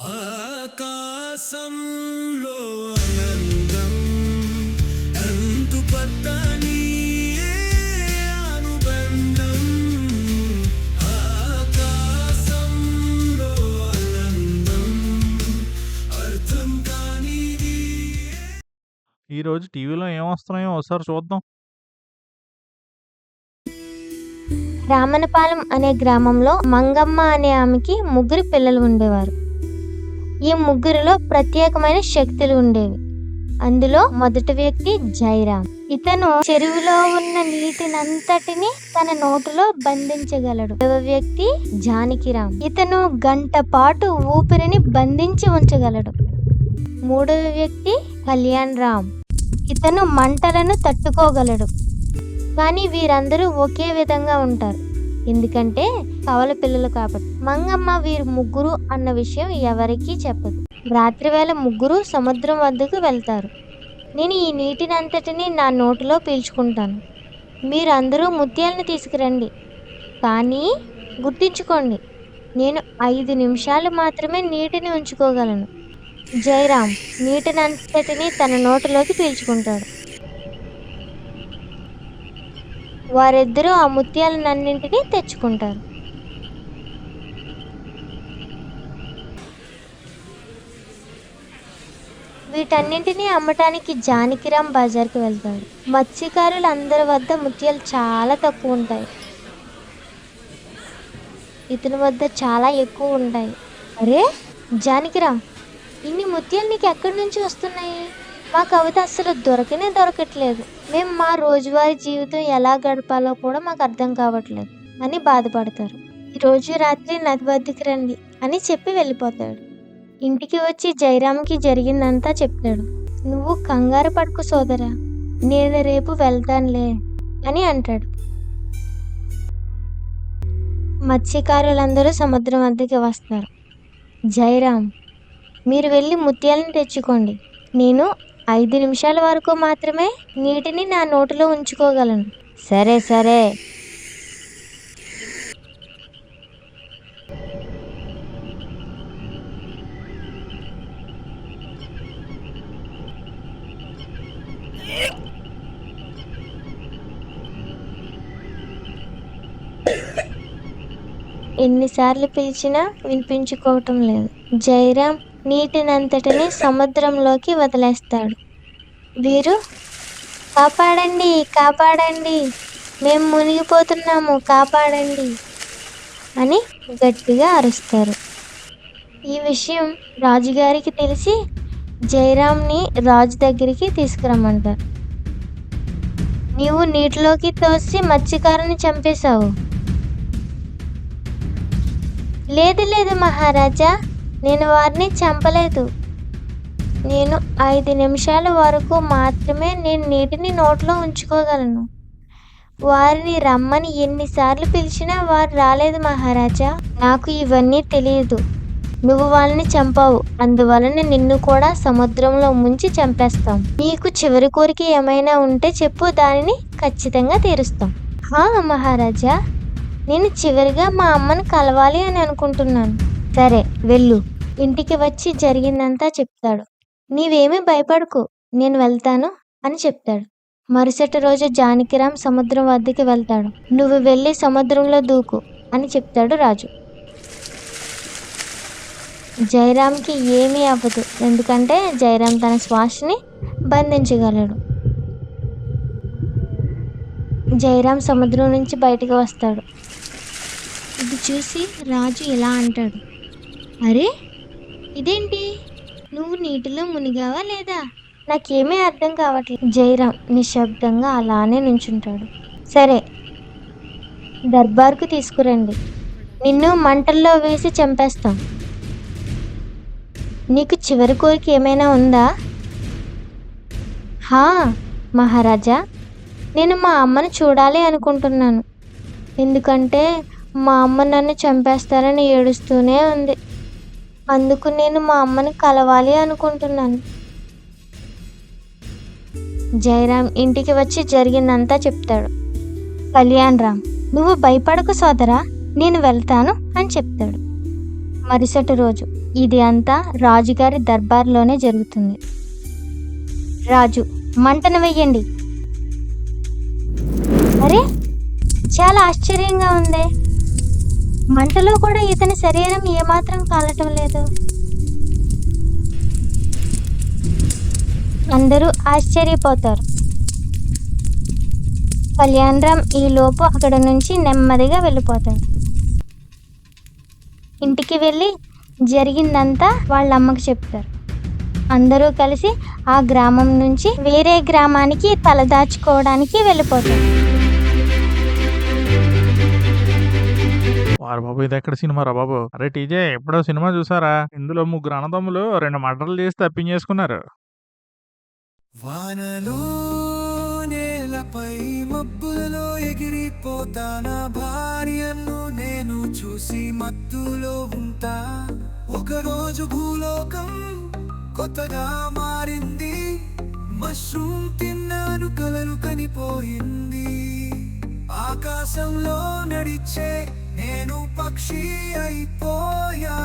ఆకాశంలో ఆనందం అంతుపట్టని అనుబంధం. ఆకాశంలో ఆనందం అర్థం కానిది. ఈరోజు టీవీలో ఏమొస్తున్నాయో ఒకసారి చూద్దాం. రామనపాలెం అనే గ్రామంలో మంగమ్మ అనే ఆమెకి 3 పిల్లలు ఉండేవారు. ఈ ముగ్గురిలో ప్రత్యేకమైన శక్తులు ఉండేవి. అందులో మొదటి వ్యక్తి జైరాం. ఇతను చెరువులో ఉన్న నీటినంతటిని తన నోటిలో బంధించగలడు. రెండవ వ్యక్తి జానకిరాం. ఇతను గంట పాటు ఊపిరిని బంధించి ఉంచగలడు. మూడవ వ్యక్తి కళ్యాణ్ రామ్. ఇతను మంటలను తట్టుకోగలడు. కానీ వీరందరూ ఒకే విధంగా ఉంటారు, ఎందుకంటే కవల పిల్లలు కాబట్టి. మంగమ్మ వీరు ముగ్గురు అన్న విషయం ఎవరికీ చెప్పదు. రాత్రివేళ ముగ్గురు సముద్రం వద్దకు వెళ్తారు. నేను ఈ నీటినంతటిని నా నోటిలో పీల్చుకుంటాను, మీరు అందరూ ముత్యాలను తీసుకురండి. కానీ గుర్తుంచుకోండి, నేను 5 నిమిషాలు మాత్రమే నీటిని ఉంచుకోగలను. జైరాం నీటినంతటిని తన నోటిలోకి పీల్చుకుంటాడు. వారిద్దరూ ఆ ముత్యాలన్నింటినీ తెచ్చుకుంటారు. వీటన్నింటినీ అమ్మటానికి జానకిరాం బజార్కి వెళ్తాడు. మత్స్యకారులందరి వద్ద ముత్యాలు చాలా తక్కువ ఉంటాయి, ఇతని వద్ద చాలా ఎక్కువ ఉంటాయి. అరే జానకిరాం, ఇన్ని ముత్యాలు నీకు ఎక్కడి నుంచి వస్తున్నాయి? మాకు అవి అస్సలు దొరకట్లేదు. మేము మా రోజువారీ జీవితం ఎలా గడపాలో కూడా మాకు అర్థం కావట్లేదు అని బాధపడతారు. ఈరోజు రాత్రి నది వద్దకు రండి అని చెప్పి వెళ్ళిపోతాడు. ఇంటికి వచ్చి జైరాంకి జరిగిందంతా చెప్తాడు. నువ్వు కంగారు పడుకు సోదరా, నేను రేపు వెళ్తానులే అని అంటాడు. మత్స్యకారులందరూ సముద్రం వద్దకి వస్తారు. జైరాం, మీరు వెళ్ళి ముత్యాలను తెచ్చుకోండి. నేను 5 నిమిషాల వరకు మాత్రమే నీటిని నా నోటిలో ఉంచుకోగలను. సరే సరే. ఎన్నిసార్లు పిలిచినా వినిపించుకోవటం లేదు. జైరాం నీటినంతటిని సముద్రంలోకి వదిలేస్తాడు. వీరు కాపాడండి కాపాడండి, మేము మునిగిపోతున్నాము, కాపాడండి అని గట్టిగా అరుస్తారు. ఈ విషయం రాజుగారికి తెలిసి జైరాంని రాజు దగ్గరికి తీసుకురమ్మంటారు. నీవు నీటిలోకి తోసి మత్స్యకారుని చంపేశావు. లేదు లేదు మహారాజా, నేను వారిని చంపలేదు. నేను 5 నిమిషాల వరకు మాత్రమే నేను నీటిని నోట్లో ఉంచుకోగలను. వారిని రమ్మని ఎన్నిసార్లు పిలిచినా వారు రాలేదు మహారాజా. నాకు ఇవన్నీ తెలియదు. నువ్వు వాళ్ళని చంపావు, అందువలన నిన్ను కూడా సముద్రంలో ముంచి చంపేస్తాం. నీకు చివరి కోరిక ఏమైనా ఉంటే చెప్పు, దానిని ఖచ్చితంగా తీరుస్తాం. హా మహారాజా, నేను చివరిగా మా అమ్మను కలవాలి అని అనుకుంటున్నాను. సరే వెళ్ళు. ఇంటికి వచ్చి జరిగిందంతా చెప్తాడు. నీవేమీ భయపడకు, నేను వెళ్తాను అని చెప్తాడు. మరుసటి రోజు జానకిరాం సముద్రం వద్దకి వెళ్తాడు. నువ్వు వెళ్ళి సముద్రంలో దూకు అని చెప్తాడు రాజు. జైరాంకి ఏమీ అవ్వదు, ఎందుకంటే జైరాం తన శ్వాసని బంధించగలడు. జైరాం సముద్రం నుంచి బయటకు వస్తాడు. ఇది చూసి రాజు ఇలా అంటాడు, అరే ఇదేంటి, నువ్వు నీటిలో మునిగావా లేదా? నాకేమీ అర్థం కావట్లేదు. జైరాం నిశ్శబ్దంగా అలానే నించుంటాడు. సరే, దర్బార్కు తీసుకురండి, నిన్ను మంటల్లో వేసి చంపేస్తాం. నీకు చివరి కోరిక ఏమైనా ఉందా? హా మహారాజా, నేను మా అమ్మను చూడాలి అనుకుంటున్నాను, ఎందుకంటే మా అమ్మ నన్ను చంపేస్తారని ఏడుస్తూనే ఉంది. అందుకు నేను మా అమ్మని కలవాలి అనుకుంటున్నాను. జైరాం ఇంటికి వచ్చి జరిగిందంతా చెప్తాడు. కళ్యాణ్ రామ్, నువ్వు భయపడకు సోదరా, నేను వెళ్తాను అని చెప్తాడు. మరుసటి రోజు ఇది అంతా రాజుగారి దర్బార్లోనే జరుగుతుంది. రాజు, మంటను వెయ్యండి. అరే, చాలా ఆశ్చర్యంగా ఉంది. మంటలో కూడా ఇతని శరీరం ఏమాత్రం కాలటం లేదు. అందరూ ఆశ్చర్యపోతారు. కళ్యాణరామ్ ఈ లోపు అక్కడ నుంచి నెమ్మదిగా వెళ్ళిపోతాడు. ఇంటికి వెళ్ళి జరిగిందంతా వాళ్ళ అమ్మకి చెప్తారు. అందరూ కలిసి ఆ గ్రామం నుంచి వేరే గ్రామానికి తలదాచుకోవడానికి వెళ్ళిపోతారు. వారు బాబు, ఇది ఎక్కడ సినిమా రా బాబు? అరే టీజే, ఎప్పుడో సినిమా చూసారా? ఇందులో ముగ్గురు అన్నదమ్ములు 2 మర్డర్లు చేసి తప్పించేసుకున్నారు. వానలో నేలపై మబ్బులలో ఎగిరిపోతానా, భార్యను నేను చూసి మత్తులో ఉంటా. ఒకరోజు భూలోకం కొత్తగా మారింది, మష్రూమ్ తిన్నాను, కలలు కనిపోయింది. ఆకాశంలో నడిచే నేను పక్షి అయిపోయా.